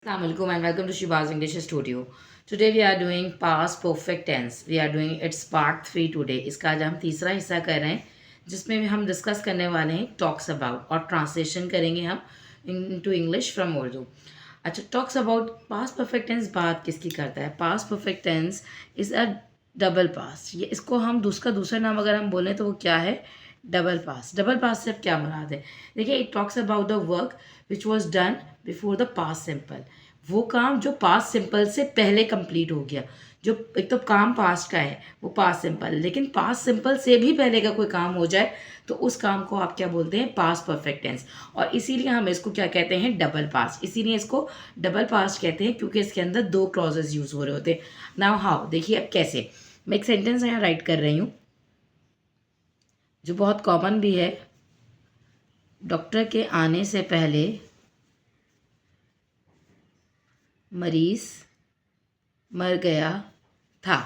Assalamualaikum and welcome to Shiba's English Studio. Today we are doing past perfect tense. We are doing its part 3 today. इसका आज हम तीसरा हिस्सा कर रहे हैं जिसमें हम डिस्कस करने वाले हैं टॉक्स अबाउट और ट्रांसलेशन करेंगे हम इनटू इंग्लिश फ्रॉम उर्दू. अच्छा, talks about past perfect tense बात किसकी करता है? Past perfect tense is a double past. ये इसको हम दूसरा नाम अगर हम बोलें तो वो क्या है? डबल पास. डबल पास से अब क्या मुराद है? देखिए, it talks about the work which was done before the past simple. वो काम जो पास्ट सिंपल से पहले कंप्लीट हो गया. जो एक तो काम पास्ट का है वो पास्ट सिंपल, लेकिन पास्ट सिंपल से भी पहले का कोई काम हो जाए तो उस काम को आप क्या बोलते हैं? Past perfect tense. और इसीलिए हम इसको क्या कहते हैं? Double past. इसीलिए इसको डबल पास्ट कहते हैं क्योंकि इसके अंदर दो क्लॉजेज यूज हो रहे होते हैं. नाउ हाउ, देखिए अब कैसे. मैं एक सेंटेंस यहाँ राइट कर रही हूँ जो बहुत कॉमन भी है. डॉक्टर के आने से पहले मरीज मर गया था.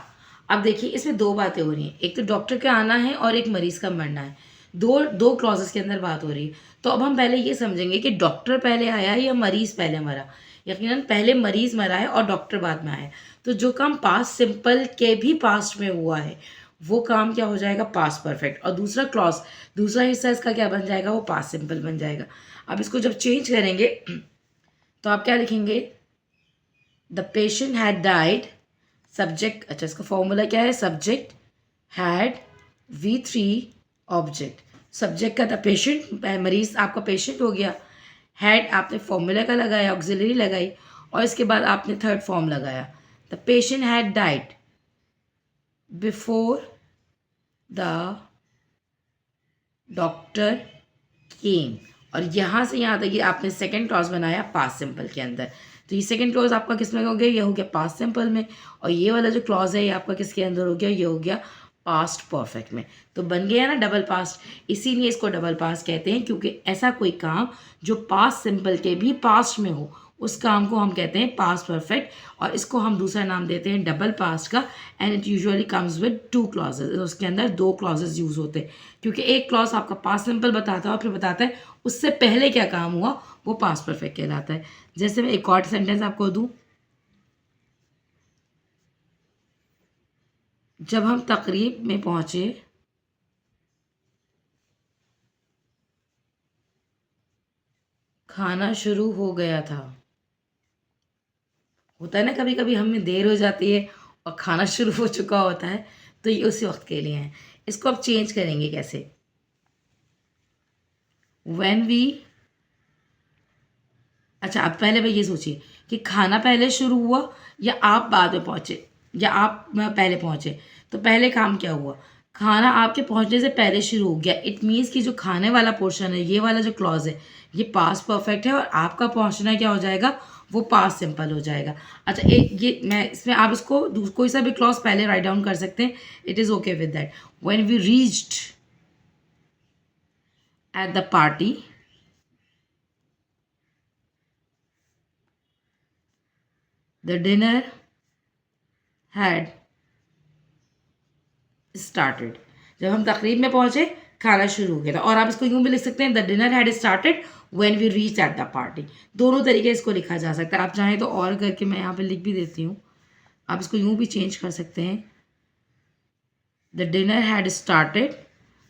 अब देखिए, इसमें दो बातें हो रही हैं. एक तो डॉक्टर का आना है और एक मरीज का मरना है. दो दो क्लॉजेस के अंदर बात हो रही है. तो अब हम पहले ये समझेंगे कि डॉक्टर पहले आया या मरीज पहले मरा. यकीनन पहले मरीज मरा है और डॉक्टर बाद में आया. तो जो काम पास्ट सिंपल के भी पास्ट में हुआ है वो काम क्या हो जाएगा? Past perfect. और दूसरा क्लॉज, दूसरा हिस्सा इसका क्या बन जाएगा? वो पास्ट सिंपल बन जाएगा. अब इसको जब चेंज करेंगे तो आप क्या लिखेंगे? The patient had died. Subject, अच्छा इसका फॉर्मूला क्या है? Subject had V3 object. Subject का था पेशेंट, मरीज आपका पेशेंट हो गया. हैड आपने फॉर्मूला का लगाया, ऑक्सिलरी लगाई, और इसके बाद आपने थर्ड फॉर्म लगाया. The patient had died before the doctor केम. और यहाँ से यहाँ तक ये आपने सेकेंड क्लॉज बनाया पास्ट सिंपल के अंदर. तो ये सेकेंड क्लॉज आपका किस में हो गया? ये हो गया पास्ट सिंपल में. और ये वाला जो क्लॉज है ये आपका किसके अंदर हो गया? ये हो गया पास्ट परफेक्ट में. तो बन गया ना डबल पास्ट. इसीलिए इसको डबल पास्ट कहते हैं क्योंकि ऐसा कोई काम जो पास्ट सिंपल के भी पास्ट में हो उस काम को हम कहते हैं पास्ट परफेक्ट. और इसको हम दूसरा नाम देते हैं डबल पास्ट का. And it usually comes with to clauses. उसके अंदर दो क्लॉजेज यूज होते हैं क्योंकि एक क्लॉज आपका पास्ट सिंपल बताता है और फिर बताता है उससे पहले क्या काम हुआ, वो पास्ट परफेक्ट कहलाता है. जैसे मैं एक और सेंटेंस आपको दूं. जब हम तकरीब में पहुंचे खाना शुरू हो गया था. होता है ना, कभी कभी हमें देर हो जाती है और खाना शुरू हो चुका होता है. तो ये उसी वक्त के लिए है. इसको अब चेंज करेंगे कैसे? व्हेन वी, अच्छा आप पहले भाई ये सोचिए कि खाना पहले शुरू हुआ या आप बाद में पहुंचे या आप पहले पहुंचे. तो पहले काम क्या हुआ? खाना आपके पहुंचने से पहले शुरू हो गया. इट मीन्स कि जो खाने वाला पोर्शन है, ये वाला जो क्लॉज है, ये पास्ट परफेक्ट है और आपका पहुंचना क्या हो जाएगा? वो पास्ट सिंपल हो जाएगा. अच्छा, एक ये मैं इसमें आप इसको कोई सा भी क्लॉज पहले राइट डाउन कर सकते हैं. It is okay with that. When we reached at the party, the dinner had started. जब हम तकरीब में पहुंचे खाना शुरू हो गया था. और आप इसको यूं भी लिख सकते हैं, the dinner had started when we reach at the party. दोनों तरीके इसको लिखा जा सकता है. आप चाहें तो और करके मैं यहाँ पे लिख भी देती हूँ. आप इसको यूं भी चेंज कर सकते हैं, the dinner had started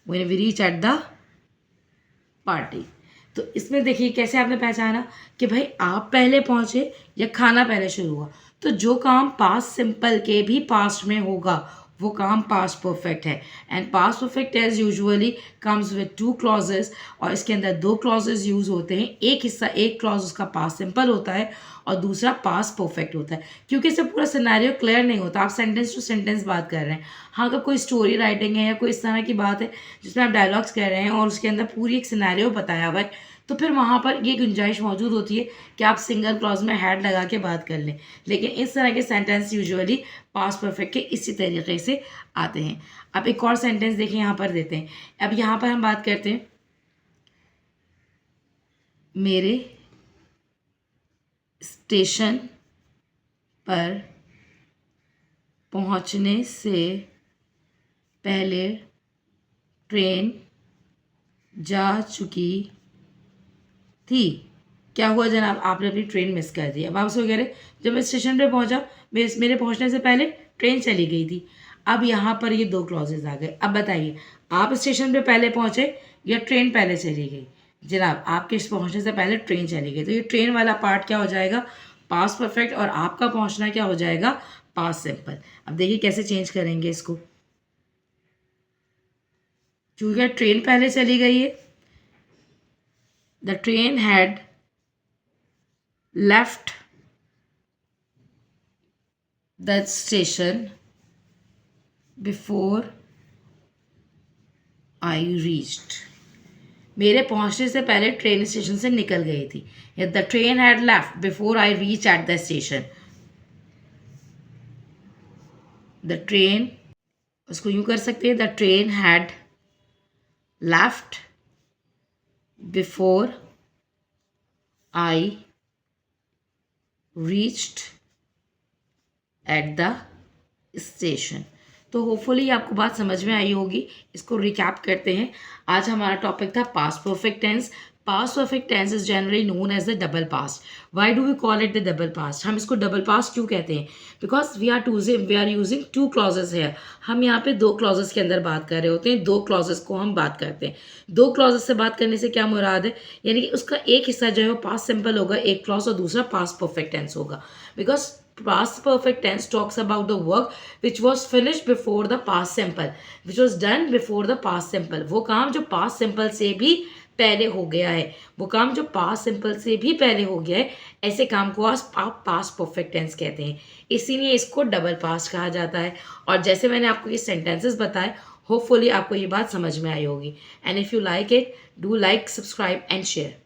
when we reach at the party. तो इसमें देखिए कैसे आपने पहचाना कि भाई आप पहले पहुंचे या खाना पहले शुरू हुआ. तो जो काम पास्ट सिंपल के भी पास्ट में होगा वो काम पास्ट परफेक्ट है. And past perfect as usually comes with two clauses. और इसके अंदर दो क्लॉजेस यूज होते हैं. एक हिस्सा, एक क्लॉज उसका पास्ट सिंपल होता है और दूसरा पास्ट परफेक्ट होता है. क्योंकि इससे पूरा सिनेरियो क्लियर नहीं होता, आप सेंटेंस टू सेंटेंस बात कर रहे हैं. हाँ, अगर कोई स्टोरी राइटिंग है या कोई इस तरह की बात है जिसमें आप डायलॉग्स कह रहे हैं और उसके अंदर पूरी एक सिनेरियो बताया हुआ है, तो फिर वहाँ पर ये गुंजाइश मौजूद होती है कि आप सिंगल क्लॉज में हैड लगा के बात कर लें. लेकिन इस तरह के सेंटेंस यूजुअली पास्ट परफेक्ट के इसी तरीके से आते हैं. अब एक और सेंटेंस देखिए यहाँ पर देते हैं. अब यहाँ पर हम बात करते हैं, मेरे स्टेशन पर पहुँचने से पहले ट्रेन जा चुकी थी. क्या हुआ जनाब, आपने अपनी ट्रेन मिस कर दी। अब आप उसको कह रहे जब मैं स्टेशन पे पहुंचा, मेरे पहुंचने से पहले ट्रेन चली गई थी। अब यहाँ पर ये दो क्लॉजेज आ गए। अब बताइए आप स्टेशन पे पहले पहुंचे या ट्रेन पहले चली गई। जनाब आपके पहुंचने से पहले ट्रेन चली गई, तो ये ट्रेन वाला पार्ट क्या हो जाएगा, पास्ट परफेक्ट, और आपका पहुंचना क्या हो जाएगा, पास्ट सिंपल। अब देखिए कैसे चेंज करेंगे इसको। क्योंकि ट्रेन पहले चली गई है, the train had left the station before I reached. मेरे पहुंचने से पहले ट्रेन स्टेशन से निकल गई थी। The train had left before I reach at the station. The train, उसको यूं कर सकते हैं, the train had left before I reached at the station. तो होपफुली आपको बात समझ में आई होगी। इसको रिकैप करते हैं। आज हमारा टॉपिक था past perfect tense. Past perfect tense is generally known as the double past. Why do we call it the double past? हम इसको डबल पास्ट क्यों कहते हैं? Because we are using two clauses है। हम यहाँ पे दो क्लॉजेज के अंदर बात कर रहे होते हैं, दो क्लॉजेज को हम बात करते हैं। दो क्लॉजेज से बात करने से क्या मुराद है, यानी कि उसका एक हिस्सा जो है वो पास्ट सिंपल होगा, एक क्लॉज, और दूसरा पास्ट परफेक्ट टेंस होगा। Because past perfect tense talks about the work which was finished before the past simple, which was done before the past simple। वो काम जो past simple से भी पहले हो गया है, वो काम जो past simple से भी पहले हो गया है, ऐसे काम को आप past perfect tense कहते हैं। इसीलिए इसको डबल पास्ट कहा जाता है। और जैसे मैंने आपको ये सेंटेंसेस बताए, होपफुली आपको ये बात समझ में आई होगी। And if you like it, do like, subscribe and share.